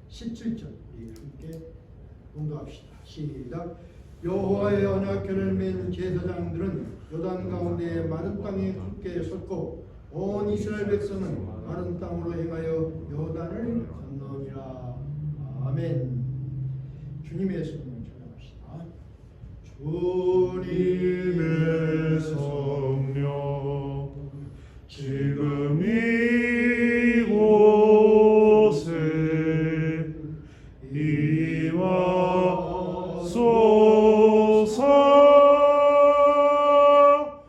17절 우리 함께 봉독합시다. 시작. 여호와의 언약궤를 맨 제사장들은 요단 가운데 마른 땅에 굳게 섰고 온 이스라엘 백성은 마른 땅으로 행하여 요단을 건너니라. 아멘. 주님의 성령 찬양합시다. 주님의 성령 지금 이곳에 임하소서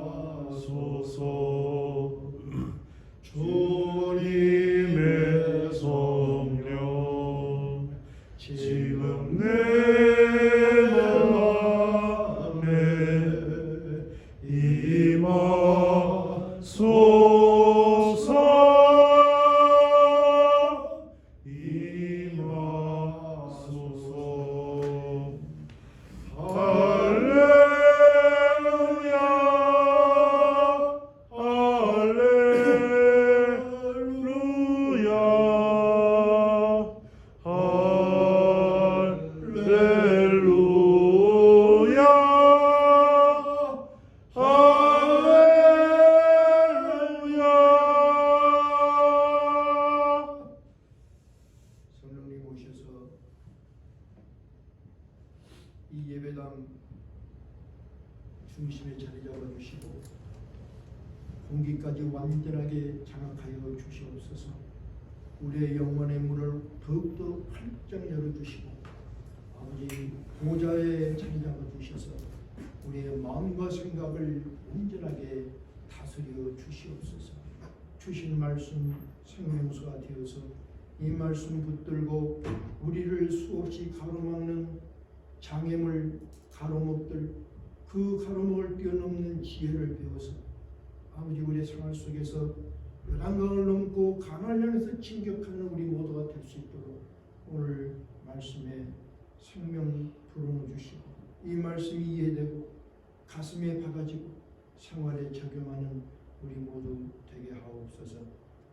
임하소서 주님의 성령 지금 내 맘에 임하소서 임하소서 할렐루야 할렐루야 할렐루야. 성령님 오셔서 이 예배당 중심에 자리 잡아주시고 공기까지 완전하게 장악하여 주시옵소서. 우리의 영혼의 문을 더욱더 활짝 열어주시고 아버지 보좌에 자리 잡아주셔서 우리의 마음과 생각을 온전하게 다스려 주시옵소서. 주신 말씀 생명수가 되어서 이 말씀 붙들고 우리를 수없이 가로막는 장애물 가로목들 그 가로목을 뛰어넘는 지혜를 배워서 아버지 우리의 생활 속에서 요단강을 넘고 강을 향해서 진격하는 우리 모두가 될 수 있도록 오늘 말씀에 생명 불어넣어 주시고 이 말씀이 이해되고 가슴에 박아지고 생활에 적용하는 우리 모두 되게 하옵소서.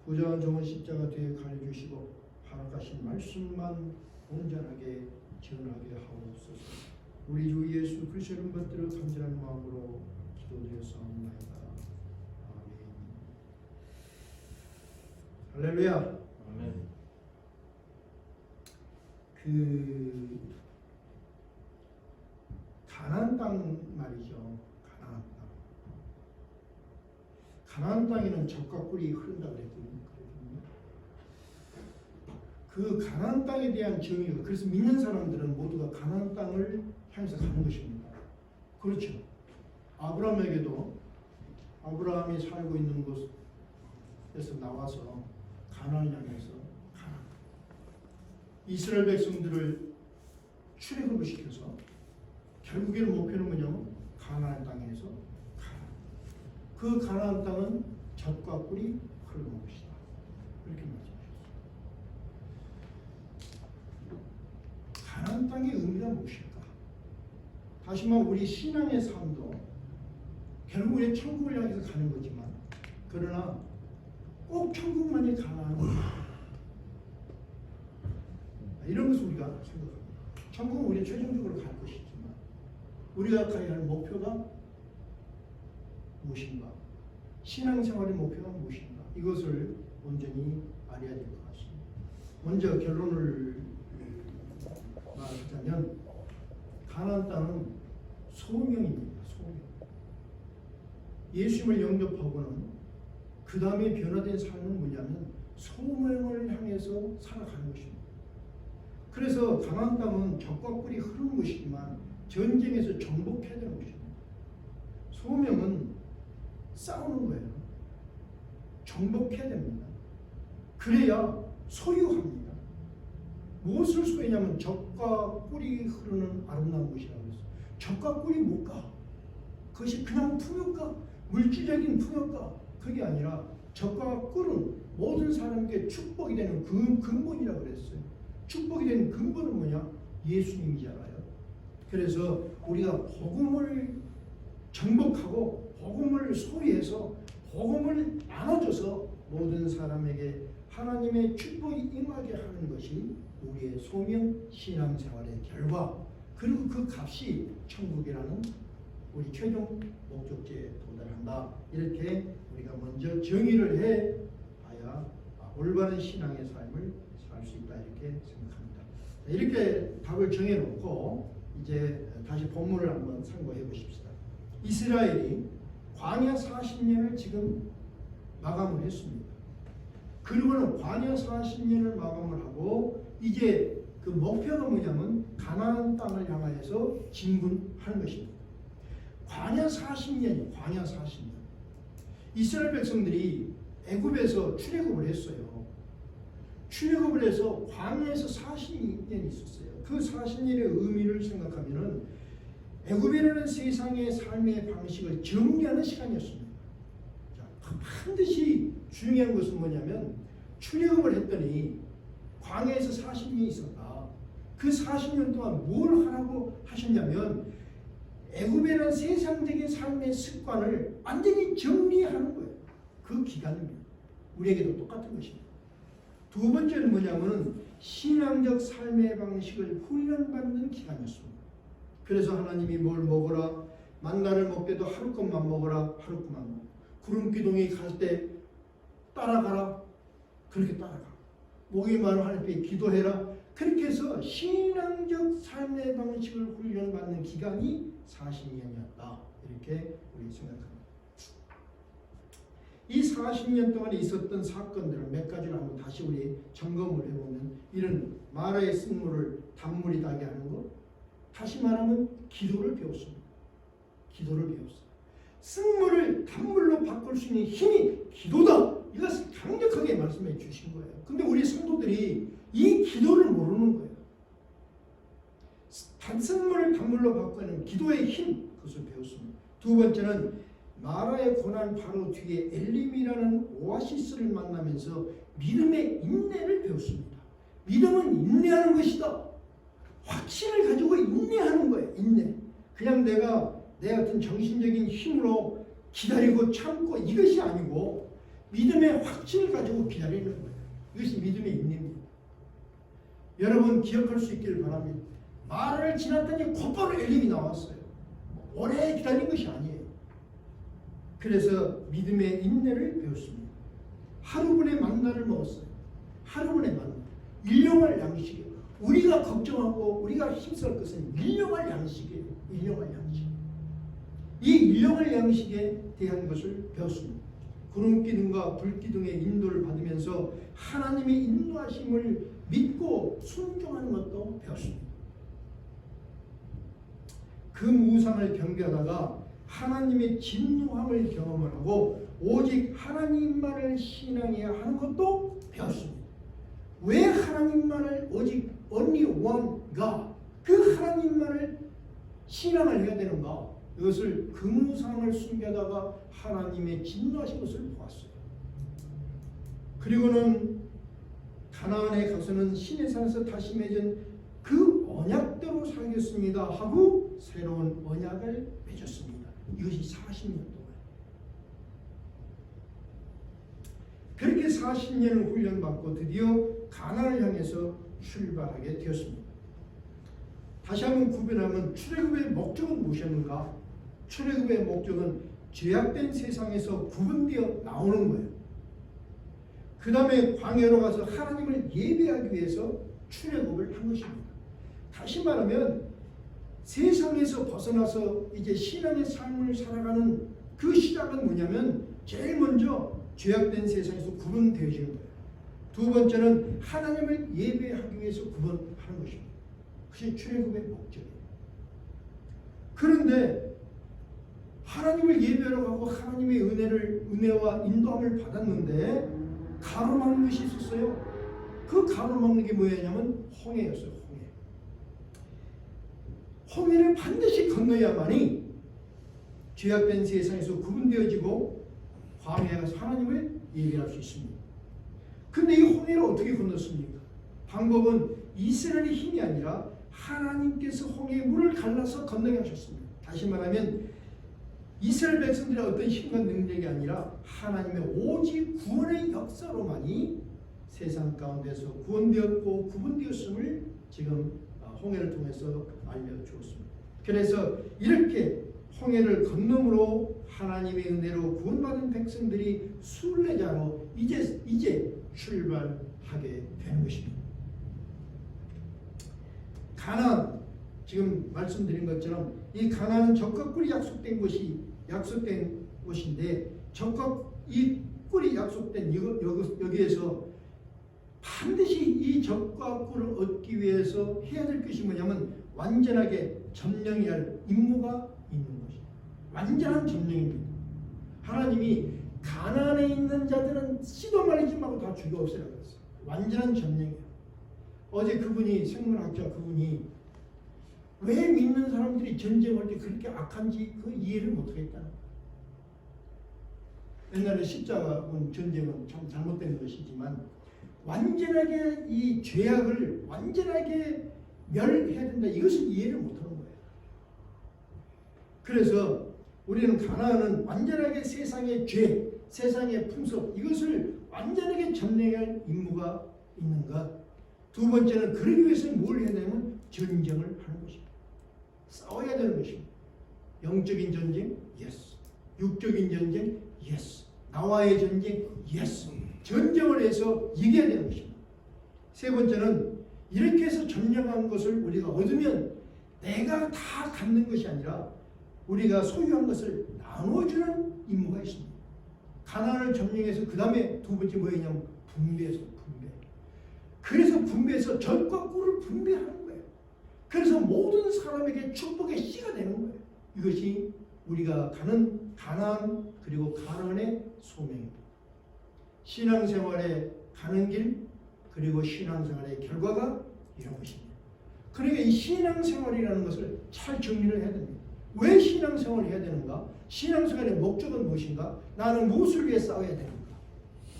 부자와 종은 십자가 뒤에 가려주시고 허락하신 말씀만 온전하게 전하게 하옵소서. 우리 주 예수 그리스도의 이름 받들어 간절한 마음으로 기도드렸사옵나이다. 아멘. 할렐루야. 아멘. 그 가나안 땅 말이죠. 가나안 땅. 가나안 땅에는 젖과 꿀이 흐른다 그랬거든요. 그 가나안 땅에 대한 정의가 그래서 믿는 사람들은 모두가 가나안 땅을 향해서 가는 것입니다. 그렇죠. 아브라함에게도 아브라함이 살고 있는 곳에서 나와서 가나안을 향해서 가나. 이스라엘 백성들을 출애굽을 시켜서 결국에는 목표는 뭐냐면 가나안 땅에서 가나. 그 가나안 땅은 젖과 꿀이 흐르는 곳이다. 이렇게 말씀하셨습니다. 가나안 땅의 의미가 무엇일까? 다시 말해 우리 신앙의 삶도 결국에 천국을 향해서 가는 거지만 그러나 꼭 천국만이 가나안 이런 것을 우리가 생각합니다. 천국은 우리 최종적으로 갈 것이지만 우리가 가야 할 목표가 무엇인가? 신앙생활의 목표가 무엇인가? 이것을 온전히 알아야 될 것 같습니다. 먼저 결론을 말하자면 가나안 땅은 소명입니다. 소명. 예수님을 영접하고는 그 다음에 변화된 삶은 뭐냐면 소명을 향해서 살아가는 것입니다. 그래서 가나안 땅은 젖과 꿀이 흐르는 것이지만 전쟁에서 정복해야 되는 것입니다. 소명은 싸우는 거예요. 정복해야 됩니다. 그래야 소유합니다. 무엇을 소유냐면 젖과 꿀이 흐르는 아름다운 곳이라고 했어요. 젖과 꿀이 못 가. 그것이 그냥 풍요가, 물질적인 풍요가 그게 아니라 젖과 꿀은 모든 사람에게 축복이 되는 근본이라고 그랬어요. 축복이 되는 근본은 뭐냐? 예수님이잖아요. 그래서 우리가 복음을 정복하고 복음을 소유해서 복음을 나눠줘서 모든 사람에게 하나님의 축복이 임하게 하는 것이 우리의 소명 신앙생활의 결과, 그리고 그 값이 천국이라는 우리 최종 목적지에 도달한다. 이렇게 우리가 먼저 정의를 해봐야 올바른 신앙의 삶을 살 수 있다, 이렇게 생각합니다. 이렇게 답을 정해놓고 이제 다시 본문을 한번 참고해 보십시다. 이스라엘이 광야 40년을 지금 마감을 했습니다. 그리고는 광야 40년을 마감을 하고 이제 그 목표가 뭐냐면 가나안 땅을 향하여서 진군하는 것입니다. 광야 40년이 광야 40년. 이스라엘 백성들이 애굽에서 출애굽을 했어요. 출애굽을 해서 광야에서 40년이 있었어요. 그 40년의 의미를 생각하면은 애굽이라는 세상의 삶의 방식을 정리하는 시간이었습니다. 자, 반드시 중요한 것은 뭐냐면 출애굽을 했더니 광야에서 40년이 있었다. 그 40년 동안 뭘 하라고 하셨냐면 애굽이라는 세상적인 삶의 습관을 완전히 정리하는 거예요. 그 기간입니다. 우리에게도 똑같은 것입니다. 두 번째는 뭐냐면 신앙적 삶의 방식을 훈련받는 기간이었습니다. 그래서 하나님이 뭘 먹어라, 만나를 먹게도 하루 것만 먹어라, 하루 것만 먹어. 구름기둥이 갈 때 따라가라, 그렇게 따라가. 목이 마른 하나님께 기도해라. 그렇게 해서 신앙적 삶의 방식을 훈련받는 기간이 40년이었다. 이렇게 우리 생각합니다. 이 40년 동안에 있었던 사건들을 몇 가지를 한번 다시 우리 점검을 해보면, 이런 마라의 쓴물을 단물이 나게 하는 것, 다시 말하면 기도를 배웠습니다. 기도를 배웠어요. 쓴물을 단물로 바꿀 수 있는 힘이 기도다. 이것을 강력하게 말씀해 주신 거예요. 근데 우리 성도들이 이 기도를 모르는 거예요. 쓴물을 단물로 바꾸는 기도의 힘, 그것을 배웠습니다. 두 번째는 마라의 고난 바로 뒤에 엘림이라는 오아시스를 만나면서 믿음의 인내를 배웠습니다. 믿음은 인내하는 것이다. 확신을 가지고 인내하는 거예요. 인내. 그냥 내가 내 같은 정신적인 힘으로 기다리고 참고 이것이 아니고 믿음의 확신을 가지고 기다리는 거예요. 이것이 믿음의 인내입니다. 여러분 기억할 수 있기를 바랍니다. 마라를 지났더니 곧바로 엘림이 나왔어요. 오래 기다린 것이 아니에요. 그래서 믿음의 인내를 배웠습니다. 하루분의 만나를 먹었어요. 하루분의 만나. 일용할 양식이에요. 우리가 걱정하고 우리가 힘쓸 것은 일용할 양식이에요. 일용할 양식. 이 일용할 양식에 대한 것을 배웠습니다. 구름기둥과 불기둥의 인도를 받으면서 하나님의 인도하심을 믿고 순종하는 것도 배웠습니다. 그 무상을 경계하다가 하나님의 진노함을 경험을 하고 오직 하나님만을 신앙해야 하는 것도 배웠습니다. 왜 하나님만을 오직 only one God, 그 하나님만을 신앙을 해야 되는가? 이것을 금우상을 숨겨다가 하나님의 진노하신 것을 보았어요. 그리고는 가나안에 가서는 신의 산에서 다시 맺은 그 언약대로 살겠습니다 하고 새로운 언약을 맺었습니다. 이것이 40년 동안. 그렇게 40년을 훈련받고 드디어 가나안을 향해서 출발하게 되었습니다. 다시 한번 구별하면 출애굽의 목적은 무엇이었는가? 출애굽의 목적은 죄악된 세상에서 구분되어 나오는 거예요. 그 다음에 광야로 가서 하나님을 예배하기 위해서 출애굽을 한 것입니다. 다시 말하면 세상에서 벗어나서 이제 신앙의 삶을 살아가는 그 시작은 뭐냐면 제일 먼저 죄악된 세상에서 구분되어지는 거예요. 두 번째는 하나님을 예배하기 위해서 구분하는 것입니다. 그것이 출애굽의 목적이에요. 그런데 하나님을 예배하러 가고 하나님의 은혜와 인도함을 받았는데 가로막는 것이 있었어요. 그 가로막는 게 뭐였냐면 홍해였어요. 홍해를 반드시 건너야만이 죄악된 세상에서 구분되어지고 광야에 가서 하나님을 예배할 수 있습니다. 근데 이 홍해를 어떻게 건넜습니까? 방법은 이스라엘의 힘이 아니라 하나님께서 홍해의 물을 갈라서 건너게 하셨습니다. 다시 말하면 이스라엘 백성들의 어떤 힘과 능력이 아니라 하나님의 오직 구원의 역사로만이 세상 가운데서 구원되었고 구분되었음을 지금 홍해를 통해서 알려주었습니다. 그래서 이렇게 홍해를 건너므로 하나님의 은혜로 구원받은 백성들이 순례자로 이제 출발하게 되는 것입니다. 가나안, 지금 말씀드린 것처럼 이 가나안은 젖과 꿀이 약속된 곳인데 젖과 이 꿀이 약속된 여기에서 반드시 이 젖과 꿀을 얻기 위해서 해야 될 것이 뭐냐면 완전하게 점령해야 할 임무가 있는 것입니다. 완전한 점령입니다. 하나님이 가나안에 있는 자들은 씨도 말리지 말고 다 죽여 없애라고 했어요. 완전한 점령이에요. 어제 그분이 생물학자 그분이 왜 믿는 사람들이 전쟁할 때 그렇게 악한지 그 이해를 못하겠다는 거예요. 옛날에 십자군 전쟁은 참 잘못된 것이지만 완전하게 이 죄악을 완전하게 멸해야 된다. 이것을 이해를 못하는 거예요. 그래서 우리는 가나안은 완전하게 세상의 죄, 세상의 풍속 이것을 완전하게 점령할 임무가 있는 것. 두 번째는 그러기 위해서 뭘 해야 되냐면 전쟁을 하는 것입니다. 싸워야 되는 것입니다. 영적인 전쟁, 예스. 육적인 전쟁, 예스. 나와의 전쟁, 예스. 전쟁을 해서 이겨야 되는 것입니다. 세 번째는 이렇게 해서 점령한 것을 우리가 얻으면 내가 다 갖는 것이 아니라 우리가 소유한 것을 나눠주는 임무가 있습니다. 가나안을 점령해서 그 다음에 두 번째 뭐였냐면 분배해서 분배. 그래서 분배해서 젖과 꿀을 분배하는 거예요. 그래서 모든 사람에게 축복의 씨가 되는 거예요. 이것이 우리가 가는 가나안 그리고 가나안의 소명입니다. 신앙생활에 가는 길 그리고 신앙생활의 결과가 이런 것입니다. 그러니까 이 신앙생활이라는 것을 잘 정리를 해야 됩니다. 왜 신앙생활을 해야 되는가? 신앙생활의 목적은 무엇인가? 나는 무엇을 위해 싸워야 되는가?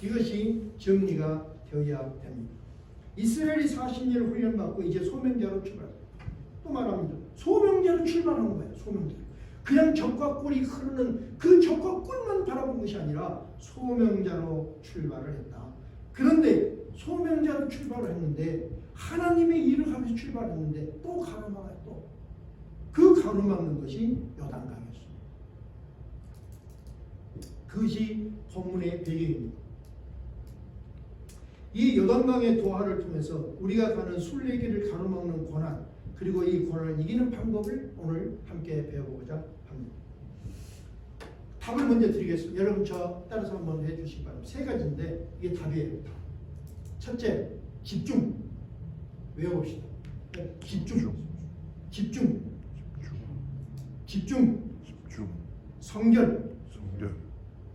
이것이 정리가 되어야 됩니다. 이스라엘이 40년을 훈련받고 이제 소명자로 출발합니다. 또 말합니다. 소명자로 출발하는 거예요. 소명자. 그냥 젖과 꿀이 흐르는 그 젖과 꿀만 바라본 것이 아니라 소명자로 출발을 했다. 그런데 소명자로 출발을 했는데 하나님의 일을 하면서 출발했는데 또 가로막아요. 또. 그 가로막는 것이 요단강이었습니다. 그것이 본문의 배경입니다. 이 요단강의 도하를 통해서 우리가 가는 순례길을 가로막는 고난 그리고 이 고난을 이기는 방법을 오늘 함께 배워보고자 합니다. 답을 먼저 드리겠습니다. 여러분 저 따라서 한번 해주시기 바랍니다. 세 가지인데 이게 답이에요. 첫째, 집중. 외워봅시다. 집중. 성결.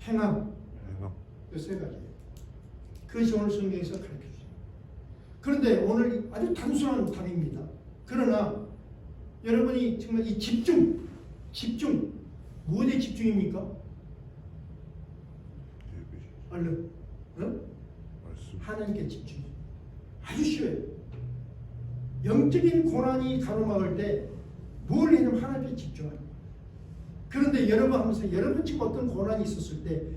행함. 이 세 가지예요. 그것이 오늘 성경에서 가르쳐주세요. 그런데 오늘 아주 단순한 답입니다. 그러나 여러분이 정말 이 집중 무엇에 집중입니까? 얼른 하나님께 집중. 아주 쉬워요. 영적인 고난이 가로막을 때 뭘 해냐면 하나님께 집중하는 거예요. 그런데 여러분 하면서 여러분 지금 어떤 고난이 있었을 때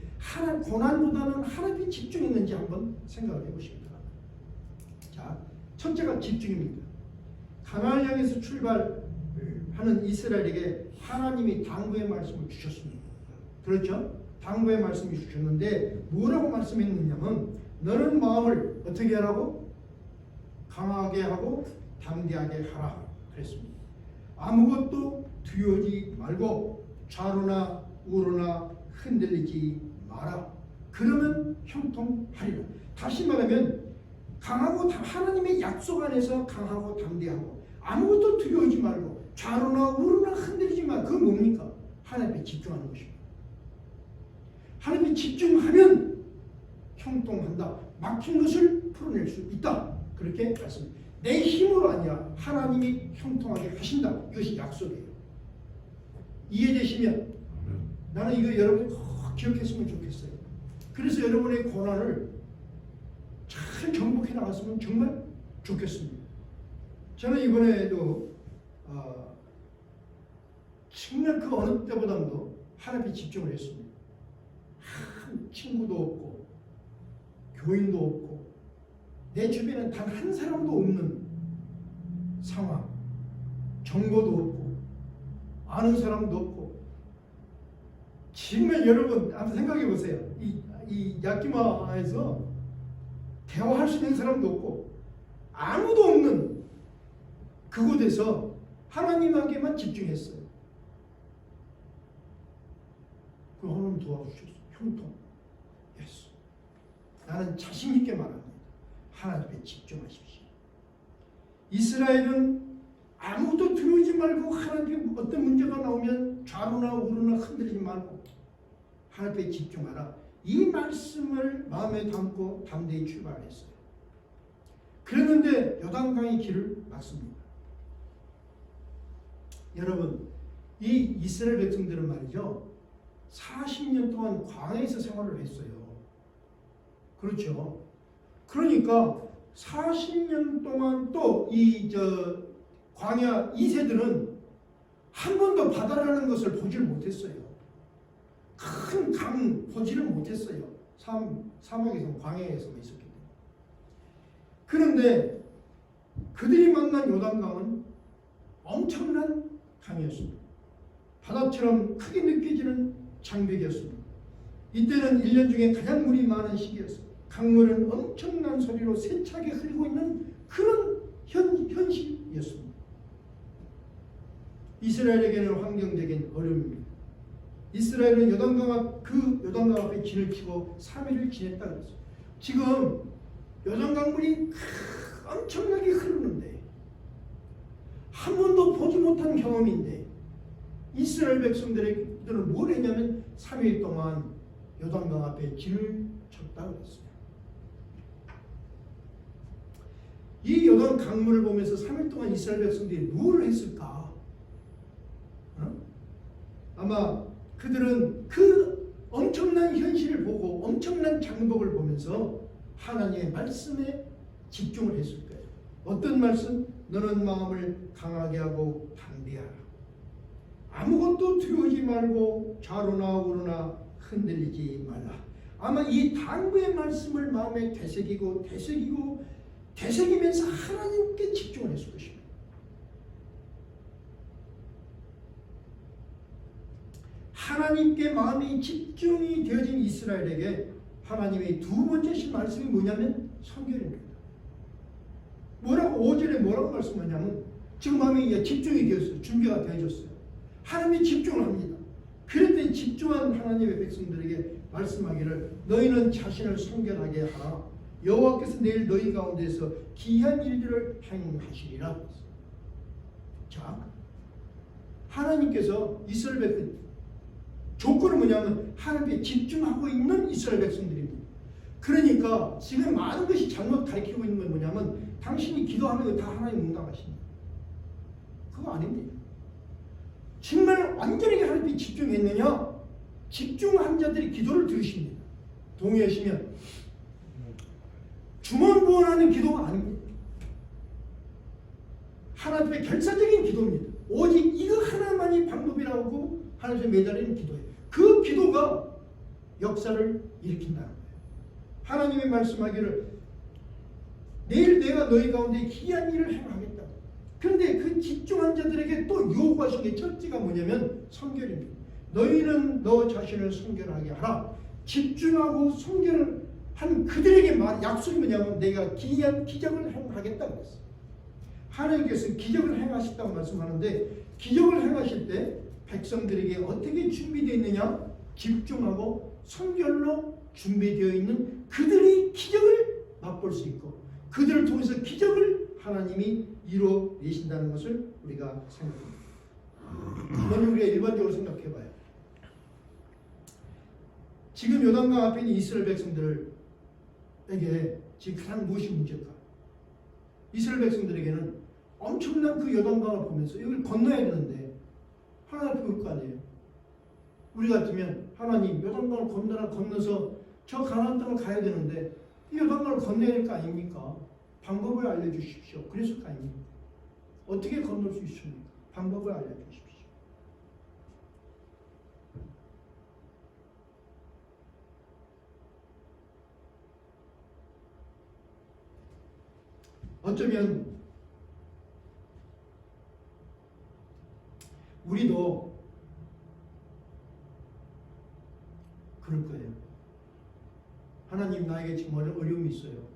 고난보다는 하나님께 집중했는지 한번 생각을 해보시기 바랍니다. 자, 첫째가 집중입니다. 가나안을 향해서 출발하는 이스라엘에게 하나님이 당부의 말씀을 주셨습니다. 그렇죠? 당부의 말씀을 주셨는데 뭐라고 말씀했느냐면 너는 마음을 어떻게 하라고? 강하게 하고 담대하게 하라 그랬습니다. 아무것도 두려워하지 말고 좌로나 우로나 흔들리지 마라. 그러면 형통하리라. 다시 말하면 강하고 하나님의 약속 안에서 강하고 담대하고 아무것도 두려워하지 말고 좌로나 우로나 흔들리지 마. 그건 뭡니까? 하나님께 집중하는 것입니다. 하나님께 집중하면 형통한다. 막힌 것을 풀어낼 수 있다. 그렇게 말씀합니다. 내 힘으로 아니라 하나님이 형통하게 하신다. 이것이 약속이에요. 이해되시면 나는 이거 여러분이 꼭 기억했으면 좋겠어요. 그래서 여러분의 고난을 잘 정복해 나갔으면 정말 좋겠습니다. 저는 이번에도 정말 그 어느 때보다도 하나님께 집중을 했습니다. 친구도 없고 교인도 없고 내 주변에 단 한 사람도 없는 상황, 정보도 없고 아는 사람도 없고. 정말 여러분 한번 생각해 보세요. 이 야키마에서 대화할 수 있는 사람도 없고 아무도 없는 그곳에서 하나님에게만 집중했어요. 그 하나님 도와주셨어요. 형통. 예수. 나는 자신 있게 말합니다. 하나님에 집중하십시오. 이스라엘은 아무도 들어오지 말고 하나님 어떤 문제가 나오면 좌로나 우로나 흔들리지 말고 하나님에 집중하라. 이 말씀을 마음에 담고 담대히 출발했어요. 그랬는데 요단강의 길을 막습니다. 여러분, 이 이스라엘 백성들은 말이죠, 40년 동안 광야에서 생활을 했어요. 그렇죠. 그러니까 40년 동안 또 광야 2세들은 한 번도 바다라는 것을 보지를 못했어요. 큰 강 보지를 못했어요. 사막에서 광야에서만 있었기 때문에. 그런데 그들이 만난 요단강은 엄청난 강이었습니다. 바다처럼 크게 느껴지는 장벽이었습니다. 이때는 1년 중에 가장 물이 많은 시기였어요. 강물은 엄청난 소리로 세차게 흐르고 있는 그런 현실이었습니다. 이스라엘에게는 환경적인 어려움입니다. 이스라엘은 요단강 앞에 진을 치고 3일을 지냈다 그랬어요. 지금 요단강물이 엄청나게 흐르는데 한 번도 보지 못한 경험인데 이스라엘 백성들은 뭘 했냐면 3일 동안 요단강 앞에 진을 쳤다 그랬어요. 이 요단 강물을 보면서 3일 동안 이스라엘 백성들이 뭘 했을까? 아마 그들은 그 엄청난 현실을 보고 엄청난 장벽을 보면서 하나님의 말씀에 집중을 했을 거예요. 어떤 말씀? 너는 마음을 강하게 하고 담대하라. 아무것도 두려워하지 말고 좌로나 우로나 흔들리지 말라. 아마 이 당부의 말씀을 마음에 되새기면서 하나님께 집중을 했을 것입니다. 하나님께 마음이 집중이 되어진 이스라엘에게 하나님의 두 번째 신 말씀이 뭐냐면 성결입니다. 뭐라고 5절에 뭐라고 말씀하냐면 지금 마음이 집중이 되었어요. 준비가 되어졌어요. 하나님이 집중을 합니다. 그럴 때 집중한 하나님의 백성들에게 말씀하기를 너희는 자신을 성결하게 하라. 여호와께서 내일 너희 가운데서 기이한 일들을 행하시리라. 자, 하나님께서 이스라엘 백성 조건은 뭐냐면 하나님께 집중하고 있는 이스라엘 백성들입니다. 그러니까 지금 많은 것이 잘못 가르치고 있는 건 뭐냐면 당신이 기도하면 다 하나님 응답하십니다. 그거 아닙니다. 정말 완전히 하나님께 집중했느냐? 집중한 자들이 기도를 들으십니다. 동의하시면 주문부원하는 기도가 아닙니다. 하나님의 결사적인 기도입니다. 오직 이거 하나만이 방법이라고 하나님께 매달리는 기도예요. 그 기도가 역사를 일으킨다는 거예요. 하나님의 말씀하기를 내일 내가 너희 가운데 기이한 일을 행하겠다. 그런데 그 집중한 자들에게 또 요구하신 게 첫째가 뭐냐면 성결입니다. 너희는 너 자신을 성결하게 하라. 집중하고 성결을 한 그들에게 약속이 뭐냐면 내가 기이한 기적을 행하겠다 그랬어요. 하나님께서 기적을 행하셨다고 말씀하는데 기적을 행하실 때 백성들에게 어떻게 준비되어 있느냐? 집중하고 성결로 준비되어 있는 그들이 기적을 맛볼 수 있고 그들을 통해서 기적을 하나님이 이루어내신다는 것을 우리가 생각합니다. 먼저 우리가 일반적으로 생각해봐요. 지금 요단강 앞에 있는 이스라엘 백성들에게 지금 가장 무엇이 문제일까? 이스라엘 백성들에게는 엄청난 그 요단강을 보면서 여기를 건너야 되는데 하나님 볼 거 아니에요. 우리 같으면 하나님 요단강을 건너서 저 가나안 땅을 가야 되는데 이 요단강을 건너야 될 거 아닙니까? 방법을 알려주십시오. 그랬을 거 아닙니까? 어떻게 건널 수 있습니까? 방법을 알려주십시오. 어쩌면 우리도 그럴 거예요. 하나님, 나에게 정말 어려움이 있어요.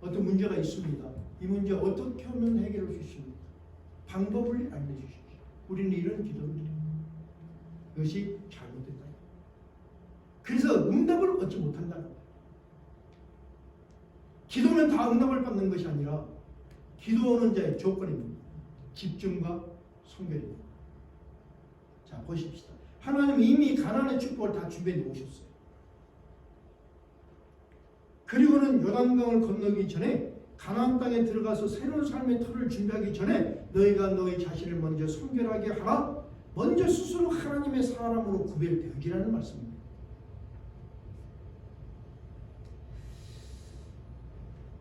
어떤 문제가 있습니다. 이 문제 어떻게 하면 해결할 수 있습니까? 방법을 알려주십시오. 우리는 이런 기도를 드려요. 이것이 잘못됐다. 그래서 응답을 얻지 못한다는 거예요. 기도는 다 응답을 받는 것이 아니라 기도하는 자의 조건입니다. 집중과 성결입니다. 자, 보십시다. 하나님 이미 가나안의 축복을 다 준비해 놓으셨어요. 그리고는 요단강을 건너기 전에 가나안 땅에 들어가서 새로운 삶의 터를 준비하기 전에 너희가 너희 자신을 먼저 성결하게 하라. 먼저 스스로 하나님의 사람으로 구별되어지라는 말씀입니다.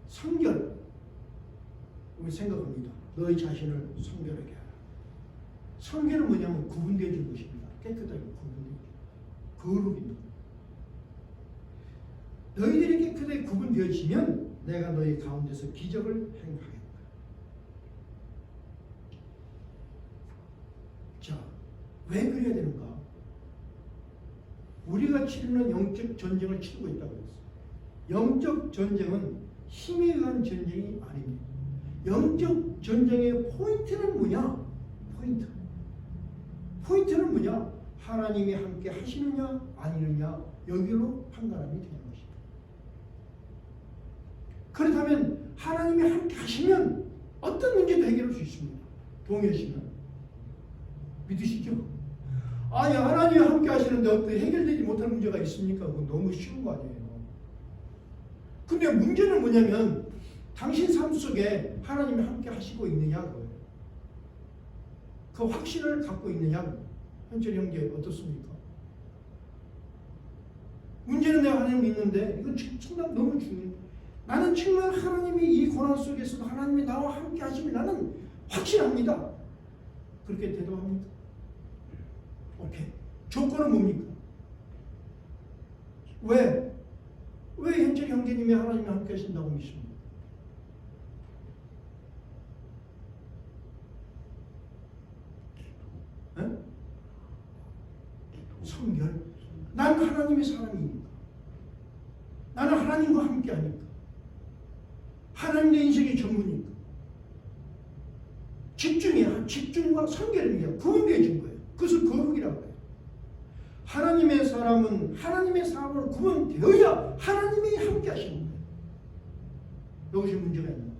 성결, 우리 생각합니다. 너희 자신을 성결하게 하라. 성결은 뭐냐면 구분되어진 것입니다. 깨끗하게 구분되어진 거룩입니다. 너희들이 깨끗하게 구분되어지면 내가 너희 가운데서 기적을 행하겠다. 자, 왜 그래야 되는가? 우리가 치르는 영적 전쟁을 치르고 있다고 했어요. 영적 전쟁은 힘에 의한 전쟁이 아닙니다. 영적 전쟁의 포인트는 뭐냐? 포인트는 뭐냐? 하나님이 함께 하시느냐 아니느냐 여기로 판단하면 되는 것입니다. 그렇다면 하나님이 함께 하시면 어떤 문제도 해결할 수 있습니다. 동의하시면 믿으시죠? 아니, 하나님이 함께 하시는데 어떤 해결되지 못할 문제가 있습니까? 그건 너무 쉬운 거 아니에요. 근데 문제는 뭐냐면 당신 삶 속에 하나님이 함께 하시고 있느냐 그거예요. 그 확신을 갖고 있느냐. 현철 형제 어떻습니까? 문제는 내가 하나님 믿는데 이건 정말 너무 중요해요. 나는 정말 하나님이 이 고난 속에서도 하나님이 나와 함께 하시면 나는 확신합니다. 그렇게 대답합니다. 오케이. 조건은 뭡니까? 왜 현철 형제님이 하나님이 함께 하신다고 믿습니까? 네? 성결. 난 하나님의 사람이니까. 나는 하나님과 함께 하니까. 하나님 내 인생의 전문이니까. 집중과 성결입니다. 구분되어진 거예요. 그것을 거룩이라고 해요. 하나님의 사람은 하나님의 사람으로 구분되어야 하나님이 함께 하시는 거예요. 여기서 문제가 있는 거예요.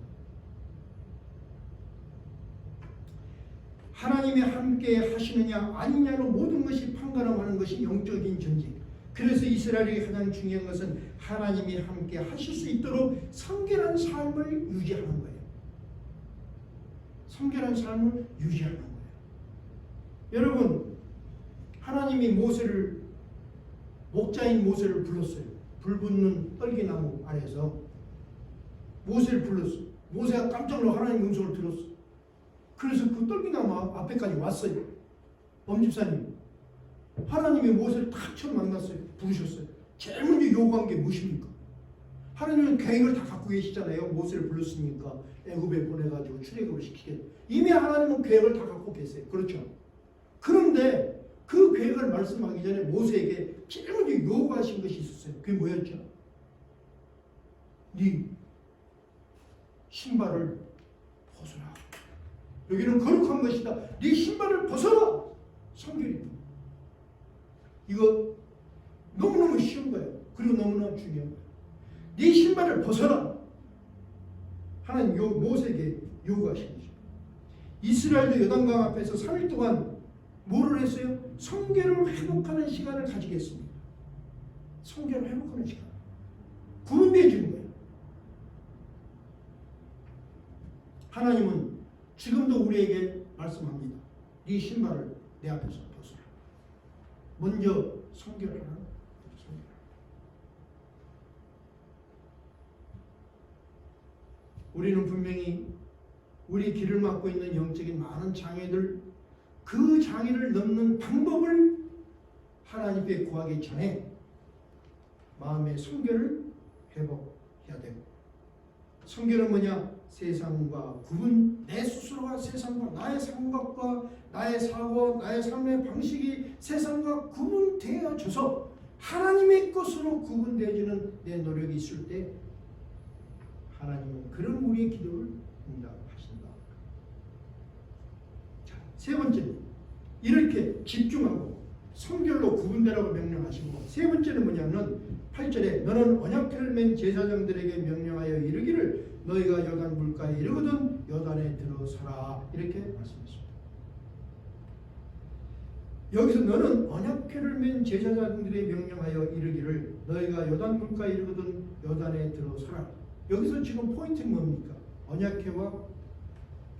하나님이 함께 하시느냐 아니냐로 모든 것이 판가름하는 것이 영적인 전쟁. 그래서 이스라엘이 가장 중요한 것은 하나님이 함께 하실 수 있도록 성결한 삶을 유지하는 거예요. 성결한 삶을 유지하는 거예요. 여러분, 하나님이 목자인 모세를 불렀어요. 불 붙는 떨기나무 아래에서 모세를 불렀어요. 모세가 깜짝 놀라 하나님의 음성을 들었어요. 그래서 그 떨기나무 앞에까지 왔어요. 엄집사님, 하나님이 모세를 딱 처음 만났어요. 부르셨어요. 제일 먼저 요구한 게 무엇입니까? 하나님은 계획을 다 갖고 계시잖아요. 모세를 불렀으니까 애굽에 보내가지고 출애굽을 시키게. 이미 하나님은 계획을 다 갖고 계세요. 그렇죠? 그런데 그 계획을 말씀하기 전에 모세에게 제일 먼저 요구하신 것이 있었어요. 그게 뭐였죠? 네 신발을 벗어라. 여기는 거룩한 것이다. 네 신발을 벗어라. 성결입니다. 이거 너무너무 쉬운 거예요. 그리고 너무너무 중요한 거예요. 네 신발을 벗어라. 하나님 모세에게 요구하신 거죠. 이스라엘도 요단강 앞에서 3일 동안 뭐를 했어요? 성결을 회복하는 시간을 가지겠습니다. 성결을 회복하는 시간. 구분되어지는 거예요. 하나님은 지금도 우리에게 말씀합니다. 네 신발을 내 앞에서 벗어라. 먼저 성결하라. 우리는 분명히 우리 길을 막고 있는 영적인 많은 장애들, 그 장애를 넘는 방법을 하나님께 구하기 전에 마음의 성결을 회복해야 되고, 성결은 뭐냐? 세상과 구분, 내 스스로가 세상과 나의 생각과 나의 사고, 나의 삶의 방식이 세상과 구분되어져서 하나님의 것으로 구분되어지는 내 노력이 있을 때 하나님은 그런 우리의 기도를 응답하신다. 자, 세 번째는 이렇게 집중하고 성결로 구분되라고 명령하시고, 세 번째는 뭐냐면 8절에 너는 언약궤를 맨 제사장들에게 명령하여 이르기를 너희가 요단 물가에 이르거든 요단에 들어서라, 이렇게 말씀했습니다. 여기서 너는 언약궤를 맨 제사장들에게 명령하여 이르기를 너희가 요단 물가에 이르거든 요단에 들어서라. 여기서 지금 포인트는 뭡니까? 언약궤와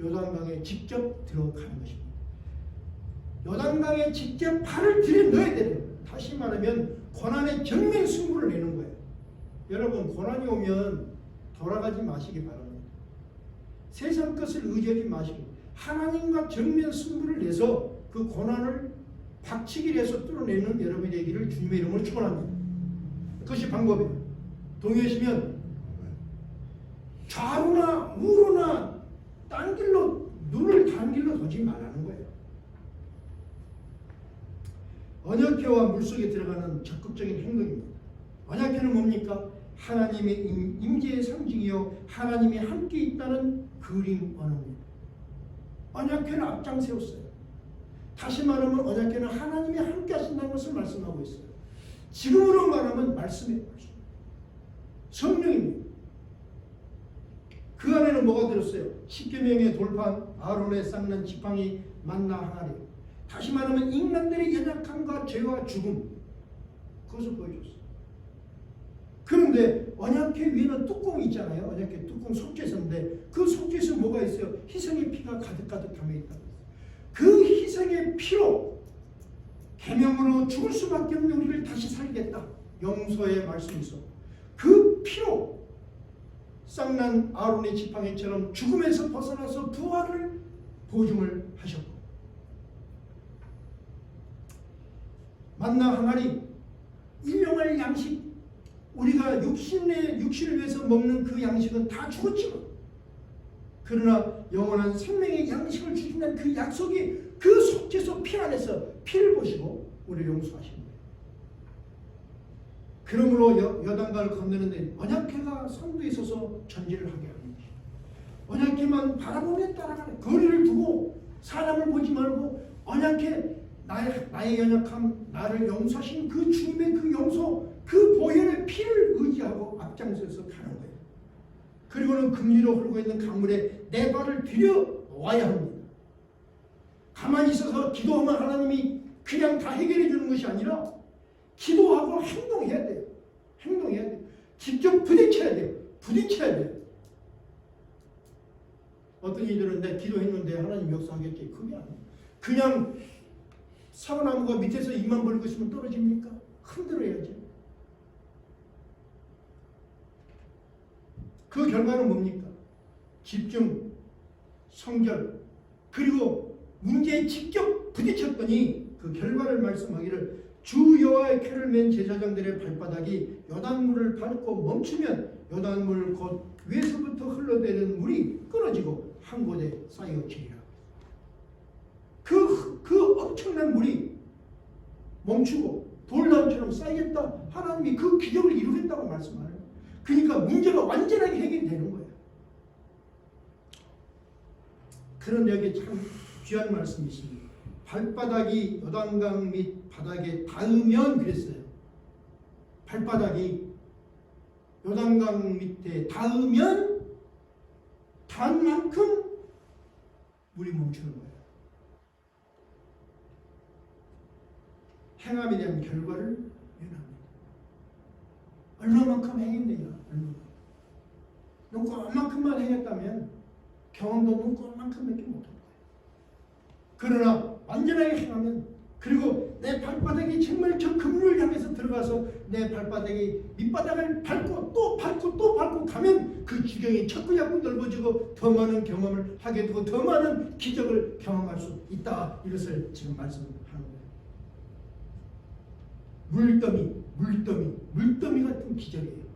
요단강에 직접 들어가는 것입니다. 요단강에 직접 발을 들여넣어야 돼요. 다시 말하면 고난의 정면 승부를 내는 거예요. 여러분, 고난이 오면 돌아가지 마시기 바랍니다. 세상 것을 의지하지 마시고 하나님과 정면 승부를 내서 그 고난을 박치기를 해서 뚫어내는 여러분이 되기를 주님의 이름으로 축원합니다. 그것이 방법이에요. 동의하시면 좌우나 우로나 딴 길로, 눈을 단 길로 보지 말라는 거예요. 언약궤와 물속에 들어가는 적극적인 행동입니다. 언약궤는 뭡니까? 하나님의 임재의 상징이요 하나님이 함께 있다는 그림 언어입니다. 언약궤를 앞장 세웠어요. 다시 말하면 언약궤는 하나님이 함께 하신다는 것을 말씀하고 있어요. 지금으로 말하면 말씀의 성령입니다. 그 안에는 뭐가 들었어요? 십계명의 돌판, 아론의 쌍난 지팡이, 만나 항아리. 다시 말하면 인간들의 연약함과 죄와 죽음, 그것을 보여줬어요. 그런데 언약궤 위에는 뚜껑이 있잖아요. 언약궤 뚜껑 속죄서인데 그 속죄서 뭐가 있어요? 희생의 피가 가득가득 담겨있다. 그 희생의 피로 계명으로 죽을 수밖에 없는 우리를 다시 살겠다. 용서의 말씀이 있어. 그 피로 쌍난 아론의 지팡이처럼 죽음에서 벗어나서 부활을 보증을 하셨고, 만나 항아리, 일용할 양식, 우리가 육신을 위해서 먹는 그 양식은 다 죽었지만 그러나 영원한 생명의 양식을 주신다는 그 약속이 그 속죄소 피 안에서 피를 보시고 우리를 용서하신 거예요. 그러므로 요단강을 건너는데 언약궤가 선두에 있어서 전진을 하게 합니다. 언약궤만 바라보며 따라가는, 거리를 두고 사람을 보지 말고 언약궤, 나의 연약함, 나를 용서하신 그 주님의 그 용서, 그 보혈의 피를 의지하고 앞장서서 가는 거예요. 그리고는 금리로 흐르고 있는 강물에 내 발을 들여 놓아야 합니다. 가만히 있어서 기도하면 하나님이 그냥 다 해결해 주는 것이 아니라 기도하고 행동해야 돼요. 행동해야 돼요. 직접 부딪혀야 돼요. 부딪혀야 돼요. 어떤 이들은 내 기도했는데 하나님 역사하겠지. 그게 아니에요. 그냥 사과나무가 밑에서 입만 벌리고 있으면 떨어집니까? 흔들어야지. 그 결과는 뭡니까? 집중, 성결, 그리고 문제에 직접 부딪혔더니 그 결과를 말씀하기를 주 여호와의 궤를 맨 제사장들의 발바닥이 요단물을 밟고 멈추면 요단물 곧 위에서부터 흘러내리는 물이 끊어지고 한 곳에 쌓여지리라. 그 엄청난 물이 멈추고 돌담처럼 쌓이겠다. 하나님이 그 기적을 이루겠다고 말씀하는 거예요. 그러니까 문제가 완전하게 해결되는 거예요. 그런 여기 참 귀한 말씀이 있습니다. 발바닥이 요단강 및 바닥에 닿으면 그랬어요. 발바닥이 요단강 밑에 닿으면 닿은 만큼 물이 멈추는 거예요. 행함에 대한 결과를 면합니다. 얼마만큼 행했느냐, 눈꼽만큼만 행했다면 경험도 눈꼽만큼밖에 못할 거예요. 그러나 완전하게 행하면, 그리고 내 발바닥이 정말 저 금을 향해서 들어가서 내 발바닥이 밑바닥을 밟고 또 밟고 또 밟고 가면 그 지경이 자꾸자꾸 넓어지고 더 많은 경험을 하게 되고 더 많은 기적을 경험할 수 있다. 이것을 지금 말씀하는 거예요. 물더미 같은 기적이에요.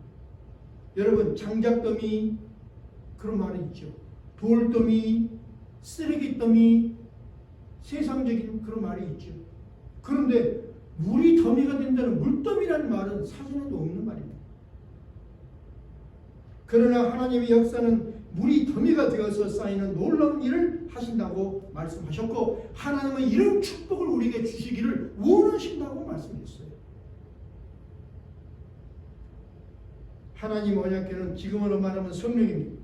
여러분, 장작더미, 그런 말이 있죠. 돌더미, 쓰레기더미, 세상적인 그런 말이 있죠. 그런데 물이 더미가 된다는 물더미라는 말은 사전에도 없는 말입니다. 그러나 하나님의 역사는 물이 더미가 되어서 쌓이는 놀라운 일을 하신다고 말씀하셨고, 하나님은 이런 축복을 우리에게 주시기를 원하신다고 말씀했어요. 하나님 언약궤는 지금으로 말하면 성령입니다.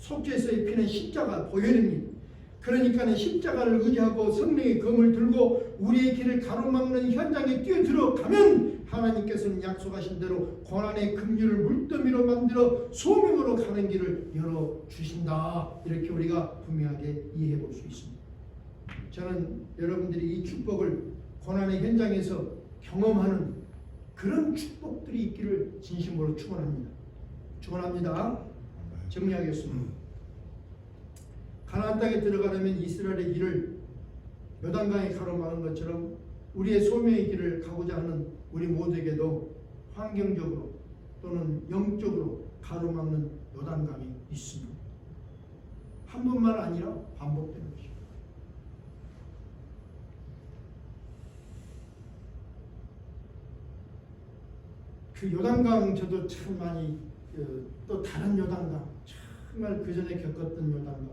속죄에서 입히는 십자가 보혈입니다. 그러니까 십자가를 의지하고 성령의 검을 들고 우리의 길을 가로막는 현장에 뛰어들어가면 하나님께서는 약속하신 대로 고난의 급류를 물더미로 만들어 소명으로 가는 길을 열어주신다. 이렇게 우리가 분명하게 이해해 볼 수 있습니다. 저는 여러분들이 이 축복을 고난의 현장에서 경험하는 그런 축복들이 있기를 진심으로 축원합니다. 축원합니다. 정리하겠습니다. 가나안 땅에 들어가려면 이스라엘의 길을 요단강에 가로막은 것처럼 우리의 소명의 길을 가고자 하는 우리 모두에게도 환경적으로 또는 영적으로 가로막는 요단강이 있습니다. 한 번만 아니라 반복되는 것입니다. 그 요단강 저도 참 많이 또 다른 요단강 정말 그 전에 겪었던 요단강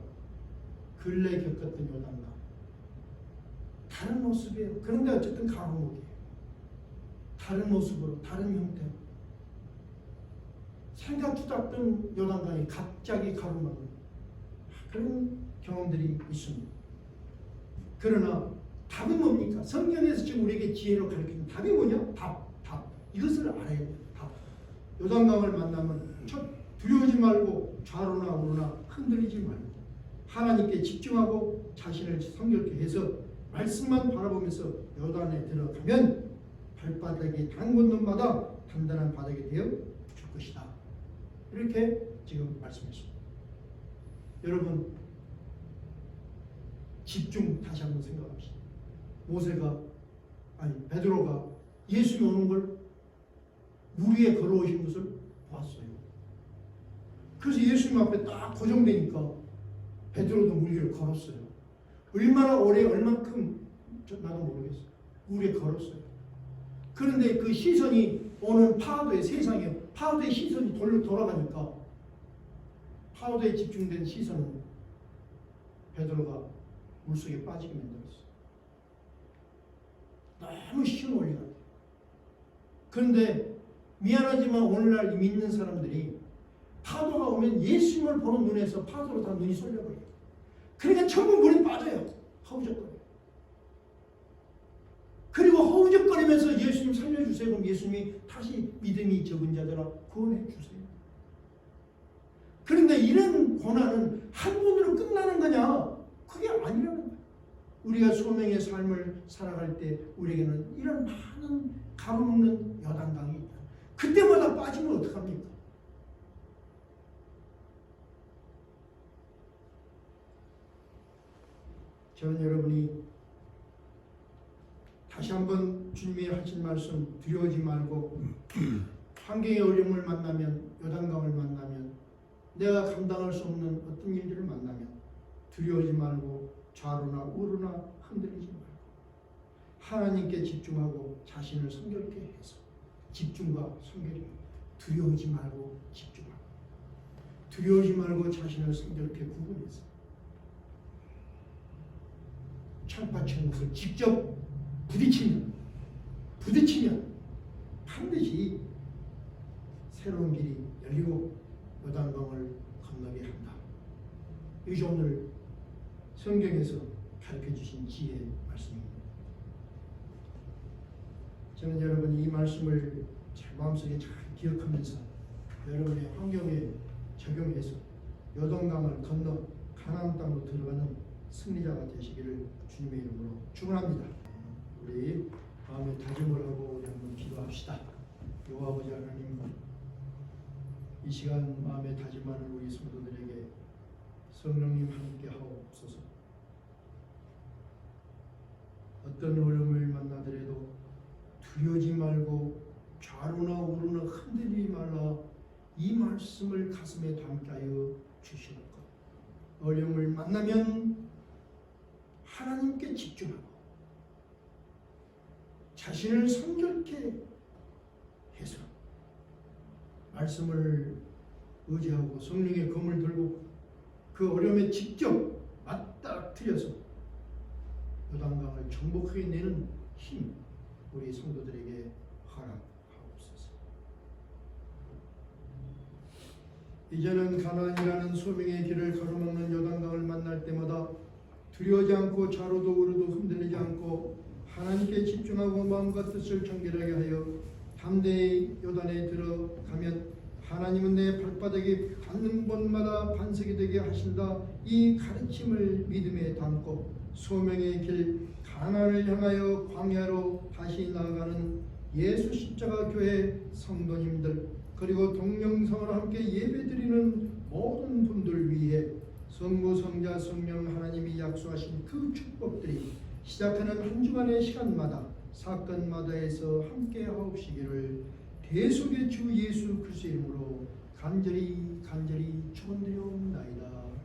근래 겪었던 요단강 다른 모습이에요. 그런데 어쨌든 가로목이에요. 다른 모습으로 다른 형태로 생각지도 않던 요단강이 갑자기 가로막는 그런 경험들이 있습니다. 그러나 답은 뭡니까? 성경에서 지금 우리에게 지혜로 가르치는 답이 뭐냐? 답. 이것을 알아야 돼요. 답. 요단강을 만나면 첫 두려워하지 말고 좌로나 우로나 흔들리지 말고 하나님께 집중하고 자신을 성결케 해서 말씀만 바라보면서 요단에 들어가면 발바닥이 담근 놈마다 단단한 바닥이 되어 줄 것이다. 이렇게 지금 말씀했습니다. 여러분 집중 다시 한번 생각합시다. 베드로가 예수님이 오는 걸 물 위에 걸어오신 것을 보았어요. 그래서 예수님 앞에 딱 고정되니까 베드로도 물 위를 걸었어요. 얼마나 오래 얼만큼 나도 모르겠어요. 물 위에 걸었어요. 그런데 그 시선이 오는 파도의 세상에 파도의 시선이 돌아가니까 파도에 집중된 시선은 베드로가 물속에 빠지게 만들었어요. 너무 쉬운 원리 같아요. 그런데 미안하지만 오늘날 믿는 사람들이 파도가 오면 예수님을 보는 눈에서 파도로 다 눈이 쏠려버려요. 그러니까 전부 물에 빠져요. 허우적거려요. 그리고 허우적거리면서 예수님 살려주세요. 그럼 예수님이 다시 믿음이 적은 자들아 구원해 주세요. 그런데 이런 고난은 한 번으로 끝나는 거냐? 그게 아니라는 거예요. 우리가 소명의 삶을 살아갈 때 우리에게는 이런 많은 가로막는 요단강이 있다. 그때마다 빠지면 어떡합니까? 저는 여러분이 다시 한번 주님이 하신 말씀 두려워하지 말고 환경의 어려움을 만나면 요단강을 만나면 내가 감당할 수 없는 어떤 일들을 만나면 두려워하지 말고 좌로나 우로나 흔들리지 말고 하나님께 집중하고 자신을 성결케 해서 집중과 성결입니다. 두려워하지 말고 집중하고 두려워하지 말고 자신을 성결케 구분해서 창파치는 것을 직접 부딪히면 반드시 새로운 길이 열리고 요단강을 건너게 한다. 이것이 오늘 성경에서 가르쳐 주신 지혜의 말씀입니다. 저는 여러분이 이 말씀을 제 마음속에 잘 기억하면서 여러분의 환경에 적용해서 요단강을 건너 가나안 땅으로 들어가는 승리자가 되시기를 주님의 이름으로 축원합니다. 우리 마음의 다짐을 하고 우리 한번 기도합시다. 여호와 아버지 하나님, 이 시간 마음의 다짐하는 우리 성도들에게 성령님 함께 하옵소서. 어떤 어려움을 만나더라도 두려워지 말고 좌로나 우로나 흔들리지 말라. 이 말씀을 가슴에 담게 하여 주시는 것. 어려움을 만나면 하나님께 집중하고 자신을 성결케 해서 말씀을 의지하고 성령의 검을 들고 그 어려움에 직접 맞닥뜨려서 요단강을 정복하게 내는 힘 우리 성도들에게 허락하옵소서. 이제는 가나안이라는 소명의 길을 가로막는 요단강을 만날 때마다 두려워하지 않고 좌로도 우로도 흔들리지 않고 하나님께 집중하고 마음과 뜻을 정결하게 하여 담대히 요단에 들어가면 하나님은 내 발바닥에 닿는 곳마다 반석이 되게 하신다. 이 가르침을 믿음에 담고 소명의 길 가나안을 향하여 광야로 다시 나아가는 예수 십자가 교회 성도님들 그리고 동영상으로 함께 예배드리는 모든 분들 위해 성부 성자 성령 하나님이 약속하신 그 축복들이 시작하는 한 주간의 시간마다 사건마다에서 함께 하옵시기를 대속의 주 예수 그리스도의 이름으로 간절히 축원드려옵나이다.